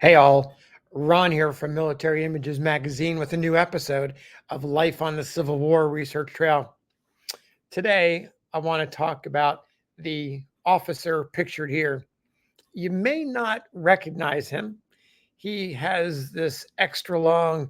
Hey all, Ron here from Military Images Magazine with a new episode of Life on the Civil War Research Trail. Today, I want to talk about the officer pictured here. You may not recognize him. He has this extra long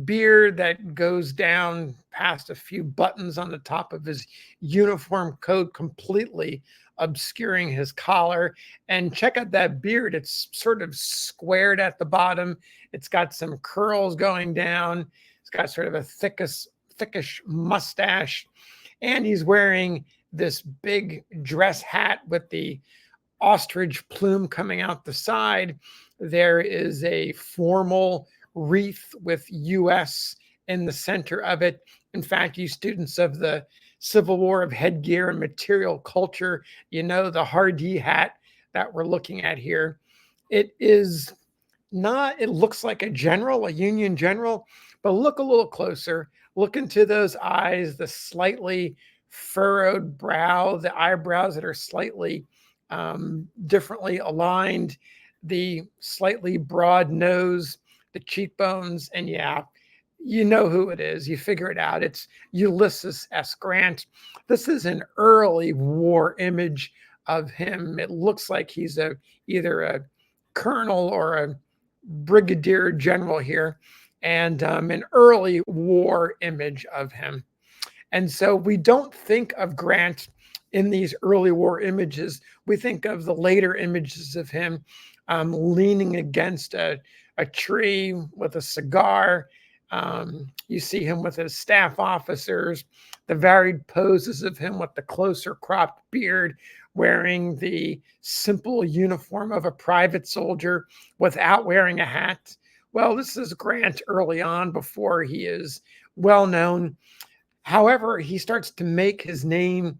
beard that goes down past a few buttons on the top of his uniform coat, completely obscuring his collar. And check out that beard. It's sort of squared at the bottom. It's got some curls going down. It's got sort of a thickish mustache. And he's wearing this big dress hat with the ostrich plume coming out the side. There is a formal wreath with US in the center of it. In fact, you students of the Civil War of headgear and material culture, you know the Hardee hat that we're looking at here. It is not, it looks like a general, a Union general, but look a little closer. Look into those eyes, the slightly furrowed brow, the eyebrows that are slightly differently aligned, the slightly broad nose, the cheekbones, and yeah, you know who it is. You figure it out. It's Ulysses S. Grant. This is an early war image of him. It looks like he's either a colonel or a brigadier general here, and an early war image of him. And so we don't think of Grant in these early war images. We think of the later images of him leaning against a tree with a cigar. You see him with his staff officers, the varied poses of him with the closer cropped beard, wearing the simple uniform of a private soldier without wearing a hat. Well, this is Grant early on before he is well known. However, he starts to make his name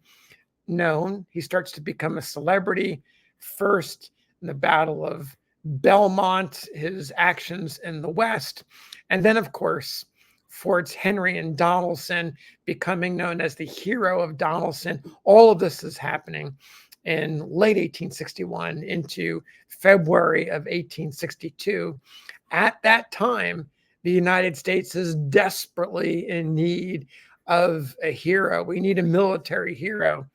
known. He starts to become a celebrity, first in the Battle of Belmont, his actions in the West, and then, of course, Forts Henry and Donelson, becoming known as the hero of Donelson. All of this is happening in late 1861 into February of 1862. At that time, the United States is desperately in need of a hero. We need a military hero.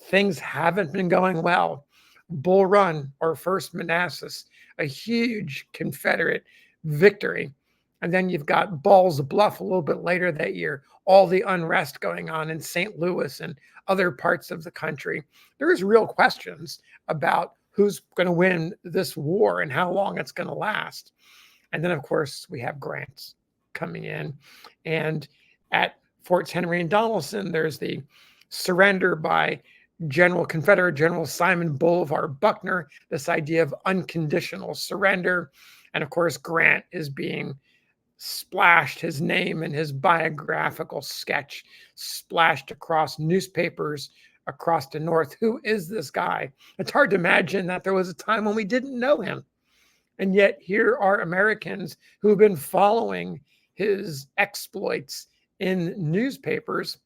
Things haven't been going well. Bull Run, or First Manassas, a huge Confederate victory. And then you've got Ball's Bluff a little bit later that year, all the unrest going on in St. Louis and other parts of the country. There's real questions about who's going to win this war and how long it's going to last. And then, of course, we have Grant coming in. And at Forts Henry and Donelson, there's the surrender by Confederate General Simon Bolivar Buckner, this idea of unconditional surrender. And of course, Grant is being splashed, his name and his biographical sketch splashed across newspapers across the North. Who is this guy? It's hard to imagine that there was a time when we didn't know him. And yet here are Americans who've been following his exploits in newspapers,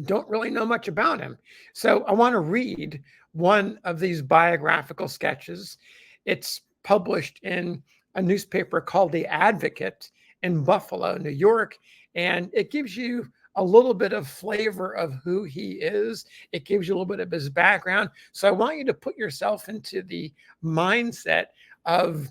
don't really know much about him. So I want to read one of these biographical sketches. It's published in a newspaper called The Advocate in Buffalo, New York, and it gives you a little bit of flavor of who he is. It gives you a little bit of his background. So I want you to put yourself into the mindset of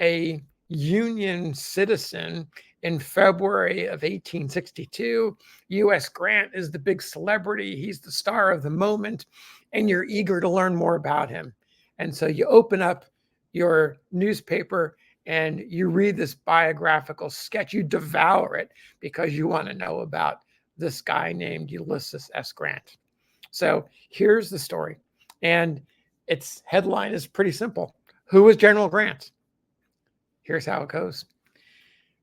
a Union citizen in February of 1862. U.S. Grant is the big celebrity. He's the star of the moment, and you're eager to learn more about him. And so you open up your newspaper and you read this biographical sketch. You devour it because you want to know about this guy named Ulysses S. Grant. So here's the story. And its headline is pretty simple. Who was General Grant? Here's how it goes.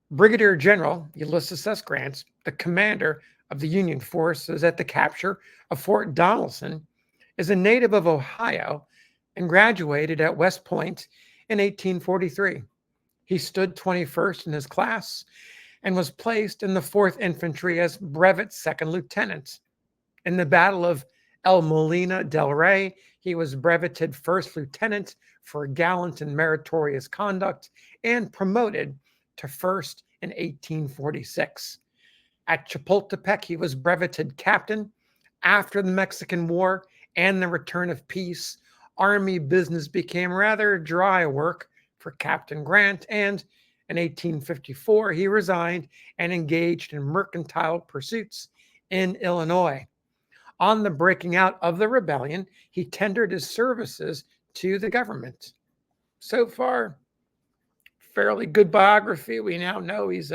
Brigadier General Ulysses S. Grant, the commander of the Union forces at the capture of Fort Donelson, is a native of Ohio and graduated at West Point in 1843. He stood 21st in his class and was placed in the 4th Infantry as brevet second lieutenant. In the Battle of El Molina del Rey, he was breveted first lieutenant for gallant and meritorious conduct and promoted to first in 1846. At Chapultepec, he was breveted captain. After the Mexican War and the return of peace, Army business became rather dry work for Captain Grant, and in 1854 he resigned and engaged in mercantile pursuits in Illinois. On the breaking out of the rebellion, he tendered his services to the government. So far, fairly good biography. We now know he's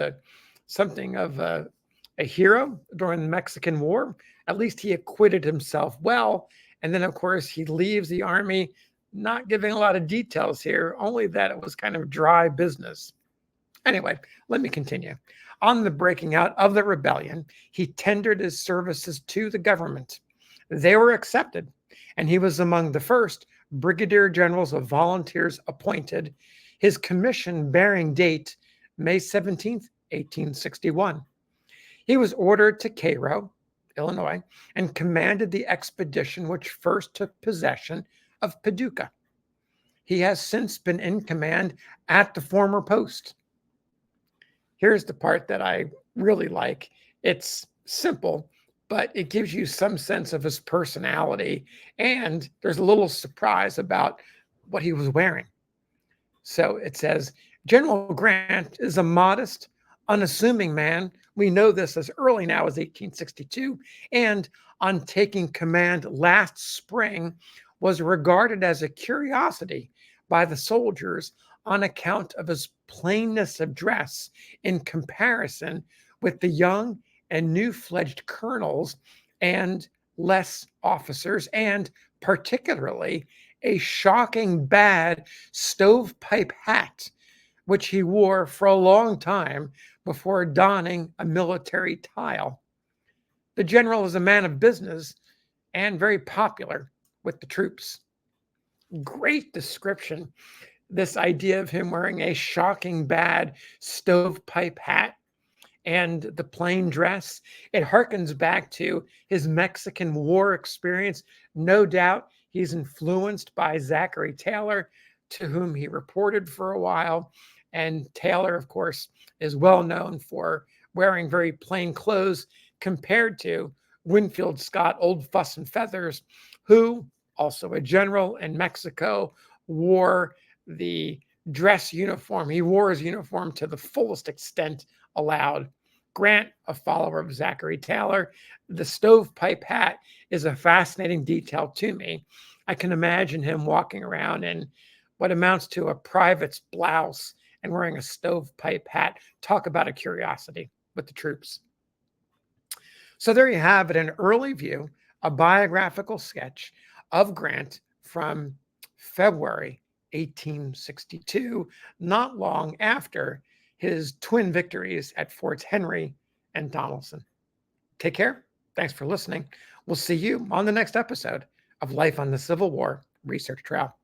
something of a hero during the Mexican War. At least he acquitted himself well. And then, of course, he leaves the army, not giving a lot of details here, only that it was kind of dry business. Anyway, let me continue. On the breaking out of the rebellion, he tendered his services to the government. They were accepted, and he was among the first brigadier generals of volunteers appointed, his commission bearing date May 17th, 1861. He was ordered to Cairo, Illinois, and commanded the expedition which first took possession of Paducah. He has since been in command at the former post. Here's the part that I really like. It's simple, but it gives you some sense of his personality, and there's a little surprise about what he was wearing. So it says, General Grant is a modest, unassuming man. We know this as early now as 1862, and on taking command last spring was regarded as a curiosity by the soldiers on account of his plainness of dress in comparison with the young and new-fledged colonels and less officers, and particularly a shocking bad stovepipe hat, which he wore for a long time before donning a military tile. The general is a man of business and very popular with the troops. Great description. This idea of him wearing a shocking bad stovepipe hat and the plain dress, it harkens back to his Mexican War experience. No doubt he's influenced by Zachary Taylor, to whom he reported for a while. And Taylor, of course, is well known for wearing very plain clothes compared to Winfield Scott, Old Fuss and Feathers, who, also a general in Mexico, wore the dress uniform. He wore his uniform to the fullest extent allowed. Grant, a follower of Zachary Taylor. The stovepipe hat is a fascinating detail to me. I can imagine him walking around in what amounts to a private's blouse and wearing a stovepipe hat. Talk about a curiosity with the troops. So there you have it, an early view, a biographical sketch of Grant from February 1862, not long after his twin victories at Forts Henry and Donelson. Take care. Thanks for listening. We'll see you on the next episode of Life on the Civil War Research Trail.